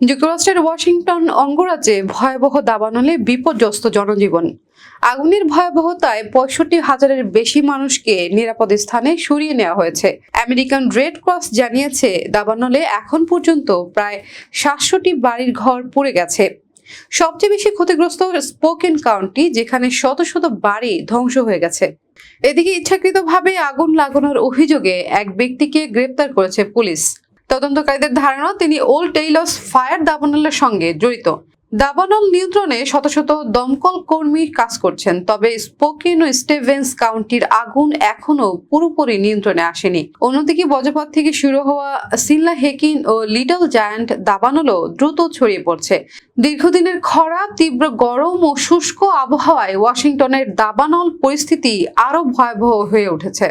যুক্তরাষ্ট্রের ওয়াশিংটন অঙ্গরাজ্যে ভয়াবহ দাবানলে বিপর্যস্ত জনজীবন। আগুনের ভয়াবহতায় 65,000-এর বেশি মানুষকে নিরাপদ স্থানে সরিয়ে নেওয়া হয়েছে। আমেরিকান রেড ক্রস জানিয়েছে দাবানলে এখন পর্যন্ত প্রায় 700টি বাড়ির ঘর পুড়ে গেছে। সবচেয়ে বেশি ক্ষতিগ্রস্ত স্পোকেন কাউন্টি, যেখানে শত শত বাড়ি ধ্বংস হয়ে গেছে। এদিকে ইচ্ছাকৃতভাবে আগুন লাগানোর অভিযোগে এক ব্যক্তিকে গ্রেপ্তার করেছে পুলিশ। তদন্তকারীদের ধারণা তিনি ওল্ড টেইলস ফায়ার দাবানলের সঙ্গে জড়িত। দাবানল নিয়ন্ত্রণে শত শত দমকল কর্মী কাজ করছেন, তবে স্পোকেন ও স্টিভেন্স কাউন্টির আগুন এখনো পুরোপুরি নিয়ন্ত্রণে আসেনি। অন্যদিকে বজ্রপাত থেকে শুরু হওয়া সিনলা হেকিন ও লিটল জায়ান্ট দাবানলও দ্রুত ছড়িয়ে পড়ছে। দীর্ঘদিনের খরা, তীব্র গরম ও শুষ্ক আবহাওয়ায় ওয়াশিংটনের দাবানল পরিস্থিতি আরো ভয়াবহ হয়ে উঠেছে।